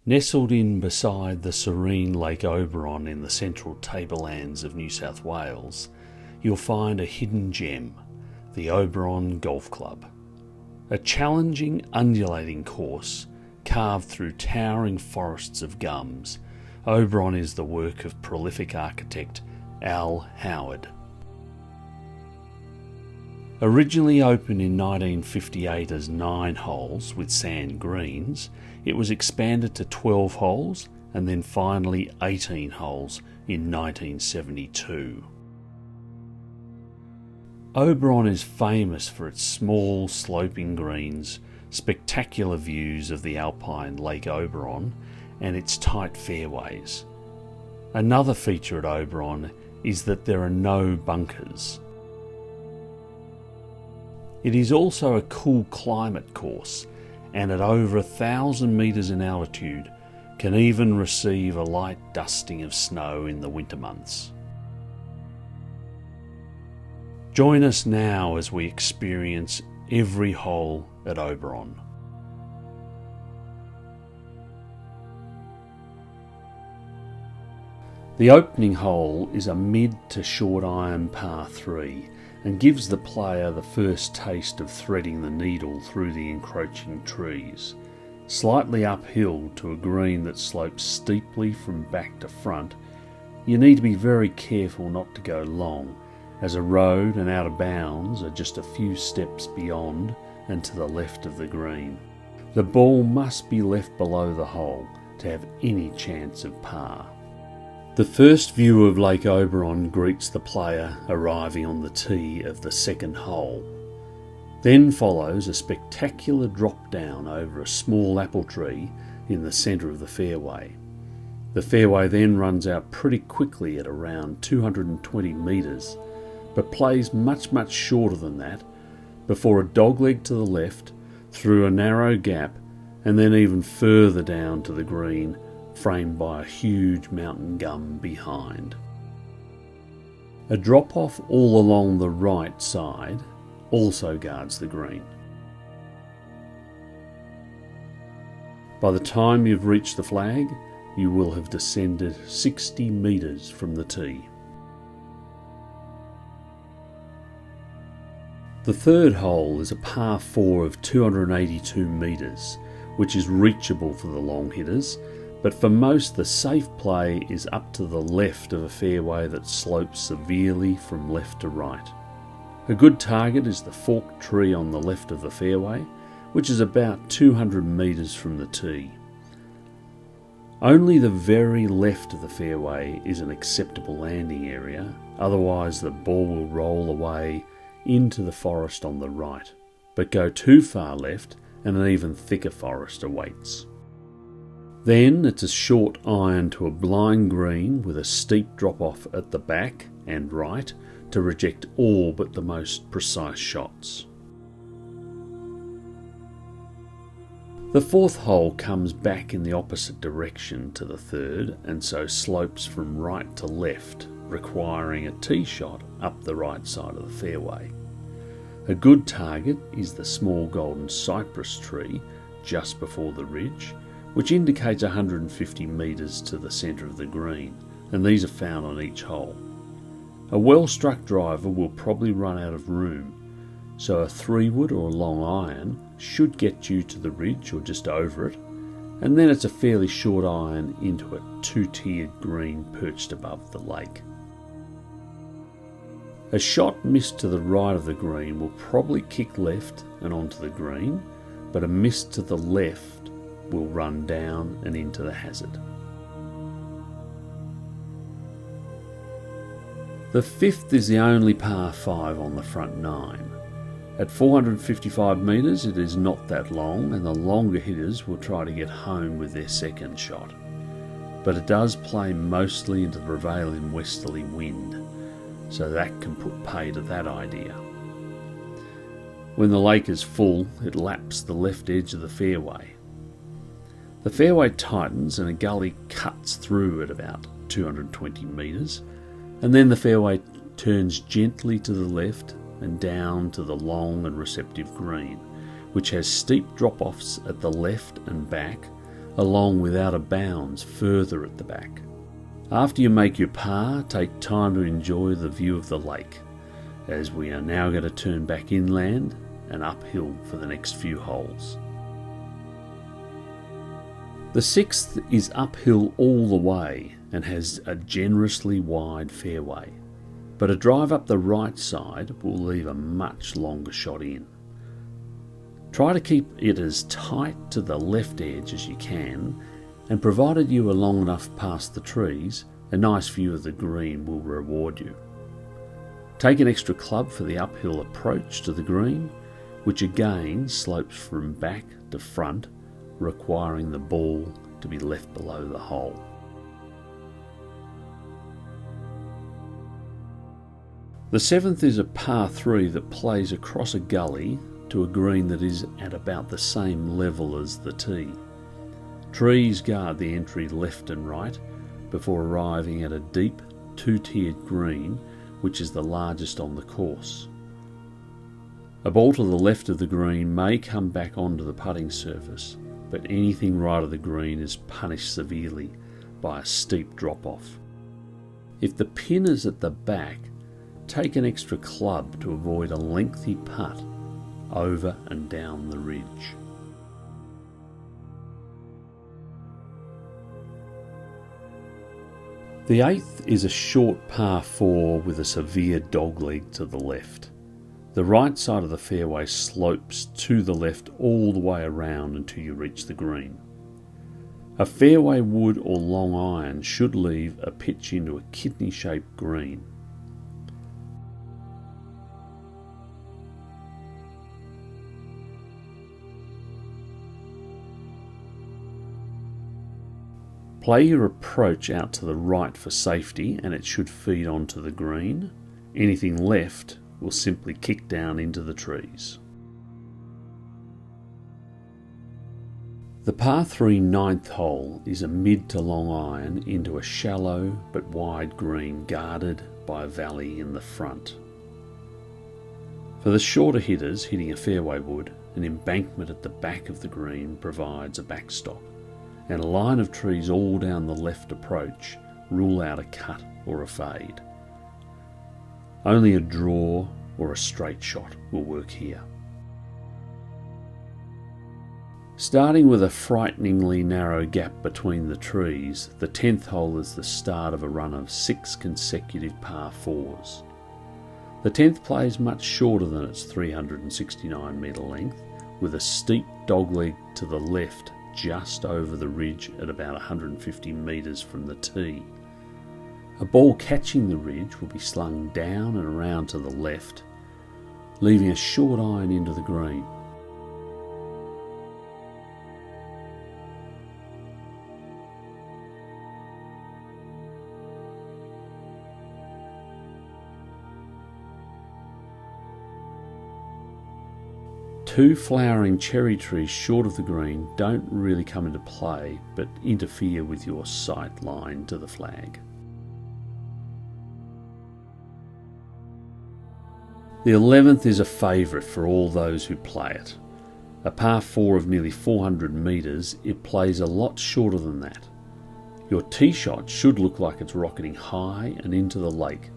Nestled in beside the serene Lake Oberon in the central tablelands of New South Wales, you'll find a hidden gem, the Oberon Golf Club. A challenging, undulating course carved through towering forests of gums, Oberon is the work of prolific architect Al Howard. Originally opened in 1958 as 9 holes with sand greens, it was expanded to 12 holes and then finally 18 holes in 1972. Oberon is famous for its small sloping greens, spectacular views of the alpine Lake Oberon and its tight fairways. Another feature at Oberon is that there are no bunkers. It is also a cool climate course, and at over 1,000 metres in altitude can even receive a light dusting of snow in the winter months. Join us now as we experience every hole at Oberon. The opening hole is a mid to short iron par 3 and gives the player the first taste of threading the needle through the encroaching trees, slightly uphill to a green that slopes steeply from back to front. You need to be very careful not to go long, as a road and out of bounds are just a few steps beyond and to the left of the green. The ball must be left below the hole to have any chance of par. The first view of Lake Oberon greets the player arriving on the tee of the second hole. Then follows a spectacular drop down over a small apple tree in the centre of the fairway. The fairway then runs out pretty quickly at around 220 metres, but plays much shorter than that before a dogleg to the left, through a narrow gap, and then even further down to the green, framed by a huge mountain gum behind. A drop-off all along the right side also guards the green. By the time you've reached the flag, you will have descended 60 metres from the tee. The third hole is a par 4 of 282 metres, which is reachable for the long hitters, but for most the safe play is up to the left of a fairway that slopes severely from left to right. A good target is the forked tree on the left of the fairway, which is about 200 metres from the tee. Only the very left of the fairway is an acceptable landing area, otherwise the ball will roll away into the forest on the right, but go too far left and an even thicker forest awaits. Then it's a short iron to a blind green with a steep drop-off at the back and right to reject all but the most precise shots. The fourth hole comes back in the opposite direction to the third and so slopes from right to left, requiring a tee shot up the right side of the fairway. A good target is the small golden cypress tree just before the ridge, which indicates 150 metres to the centre of the green, and these are found on each hole. A well-struck driver will probably run out of room, so a 3-wood or a long iron should get you to the ridge or just over it, and then it's a fairly short iron into a 2-tiered green perched above the lake. A shot missed to the right of the green will probably kick left and onto the green, but a miss to the left will run down and into the hazard. The fifth is the only par 5 on the front 9. At 455 metres it is not that long, and the longer hitters will try to get home with their second shot. But it does play mostly into the prevailing westerly wind, so that can put pay to that idea. When the lake is full, it laps the left edge of the fairway. The fairway tightens and a gully cuts through at about 220 metres, and then the fairway turns gently to the left and down to the long and receptive green, which has steep drop-offs at the left and back, along with out of bounds further at the back. After you make your par, take time to enjoy the view of the lake, as we are now going to turn back inland and uphill for the next few holes. The sixth is uphill all the way and has a generously wide fairway, but a drive up the right side will leave a much longer shot in. Try to keep it as tight to the left edge as you can, and provided you are long enough past the trees, a nice view of the green will reward you. Take an extra club for the uphill approach to the green, which again slopes from back to front, requiring the ball to be left below the hole. The seventh is a par 3 that plays across a gully to a green that is at about the same level as the tee. Trees guard the entry left and right before arriving at a deep two-tiered green, which is the largest on the course. A ball to the left of the green may come back onto the putting surface, but anything right of the green is punished severely by a steep drop-off. If the pin is at the back, take an extra club to avoid a lengthy putt over and down the ridge. The eighth is a short par 4 with a severe dogleg to the left. The right side of the fairway slopes to the left all the way around until you reach the green. A fairway wood or long iron should leave a pitch into a kidney-shaped green. Play your approach out to the right for safety and it should feed onto the green. Anything left will simply kick down into the trees. The par 3 ninth hole is a mid to long iron into a shallow but wide green guarded by a valley in the front. For the shorter hitters hitting a fairway wood, an embankment at the back of the green provides a backstop, and a line of trees all down the left approach rule out a cut or a fade. Only a draw or a straight shot will work here. Starting with a frighteningly narrow gap between the trees, the 10th hole is the start of a run of 6 consecutive par 4s. The 10th plays much shorter than its 369 metre length, with a steep dogleg to the left just over the ridge at about 150 metres from the tee. A ball catching the ridge will be slung down and around to the left, leaving a short iron into the green. Two flowering cherry trees short of the green don't really come into play, but interfere with your sight line to the flag. The 11th is a favourite for all those who play it. A par 4 of nearly 400 metres, it plays a lot shorter than that. Your tee shot should look like it's rocketing high and into the lake,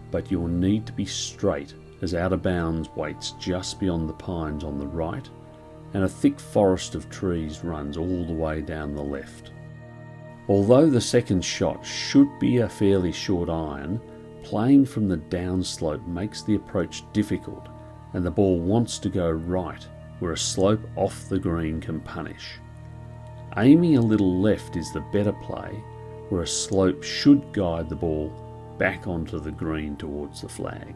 but you'll need to be straight as out of bounds waits just beyond the pines on the right, and a thick forest of trees runs all the way down the left. Although the second shot should be a fairly short iron, playing from the downslope makes the approach difficult, and the ball wants to go right, where a slope off the green can punish. Aiming a little left is the better play, where a slope should guide the ball back onto the green towards the flag.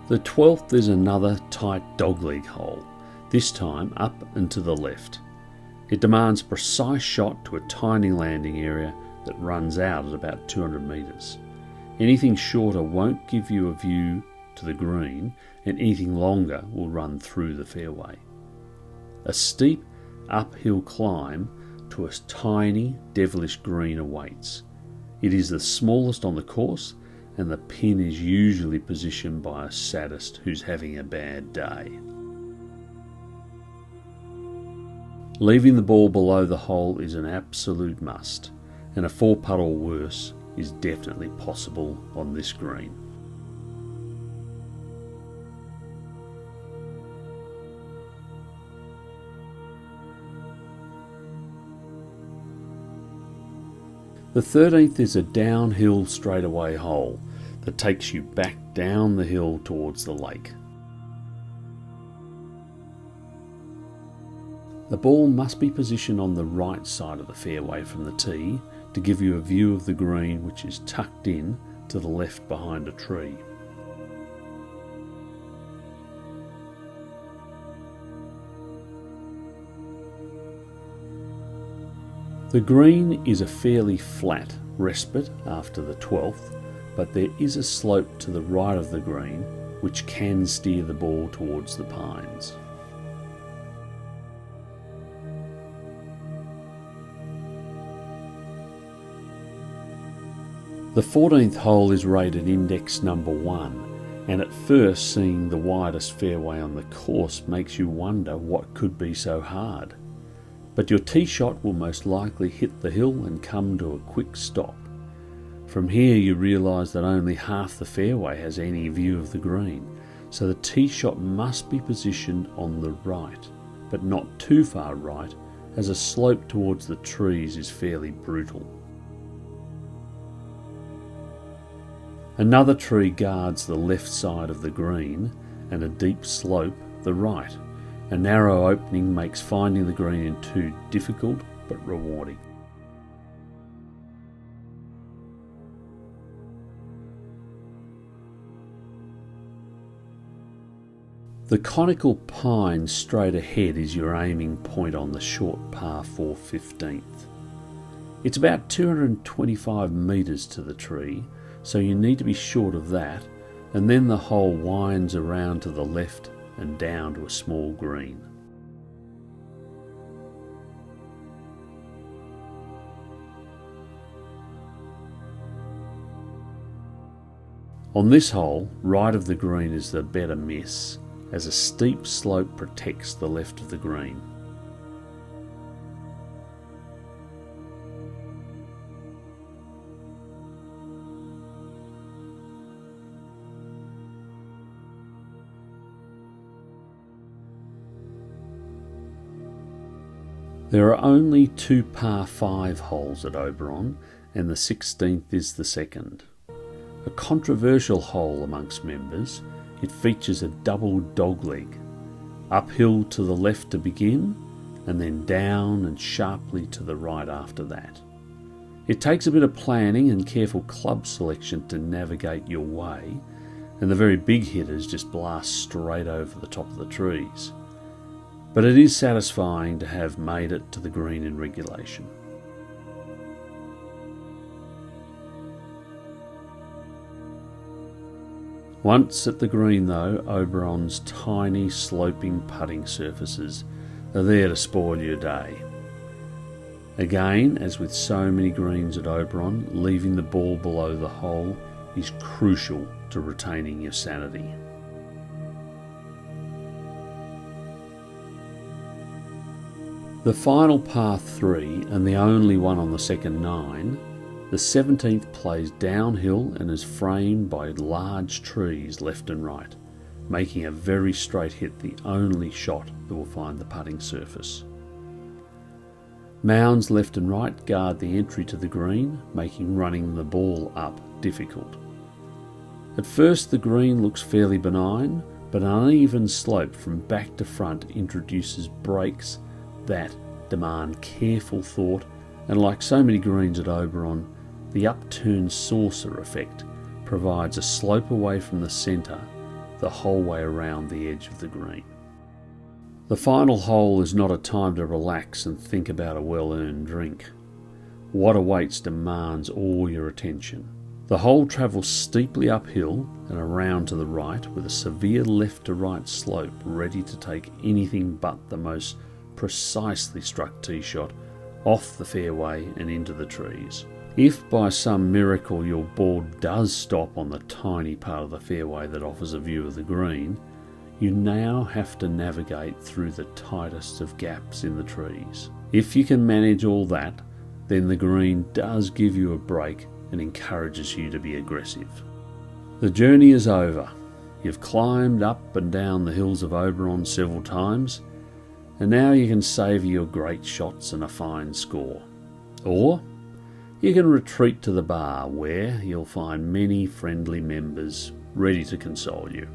The 12th is another tight dogleg hole, this time up and to the left. It demands a precise shot to a tiny landing area that runs out at about 200 metres. Anything shorter won't give you a view to the green, and anything longer will run through the fairway. A steep uphill climb to a tiny devilish green awaits. It is the smallest on the course, and the pin is usually positioned by a sadist who's having a bad day. Leaving the ball below the hole is an absolute must, and a 4-putt or worse is definitely possible on this green. The 13th is a downhill straightaway hole that takes you back down the hill towards the lake. The ball must be positioned on the right side of the fairway from the tee to give you a view of the green, which is tucked in to the left behind a tree. The green is a fairly flat respite after the 12th, but there is a slope to the right of the green which can steer the ball towards the pines. The 14th hole is rated index number 1, and at first seeing the widest fairway on the course makes you wonder what could be so hard. But your tee shot will most likely hit the hill and come to a quick stop. From here you realise that only half the fairway has any view of the green, so the tee shot must be positioned on the right, but not too far right, as a slope towards the trees is fairly brutal. Another tree guards the left side of the green, and a deep slope the right. A narrow opening makes finding the green in 2 difficult but rewarding. The conical pine straight ahead is your aiming point on the short par 4 15th. It's about 225 metres to the tree, so you need to be short of that, and then the hole winds around to the left and down to a small green. On this hole, right of the green is the better miss, as a steep slope protects the left of the green. There are only 2 par 5 holes at Oberon, and the 16th is the second. A controversial hole amongst members, it features a double dogleg, uphill to the left to begin, and then down and sharply to the right after that. It takes a bit of planning and careful club selection to navigate your way, and the very big hitters just blast straight over the top of the trees. But it is satisfying to have made it to the green in regulation. Once at the green though, Oberon's tiny sloping putting surfaces are there to spoil your day. Again, as with so many greens at Oberon, leaving the ball below the hole is crucial to retaining your sanity. The final par 3, and the only one on the second 9, the 17th plays downhill and is framed by large trees left and right, making a very straight hit the only shot that will find the putting surface. Mounds left and right guard the entry to the green, making running the ball up difficult. At first the green looks fairly benign, but an uneven slope from back to front introduces breaks that demand careful thought, and like so many greens at Oberon, the upturned saucer effect provides a slope away from the centre the whole way around the edge of the green. The final hole is not a time to relax and think about a well-earned drink. What awaits demands all your attention. The hole travels steeply uphill and around to the right with a severe left to right slope ready to take anything but the most precisely struck tee shot off the fairway and into the trees. If by some miracle your ball does stop on the tiny part of the fairway that offers a view of the green, You now have to navigate through the tightest of gaps in the trees. If you can manage all that, then the green does give you a break and encourages you to be aggressive. The journey is over. You've climbed up and down the hills of Oberon several times, and now you can savour your great shots and a fine score. Or you can retreat to the bar, where you'll find many friendly members ready to console you.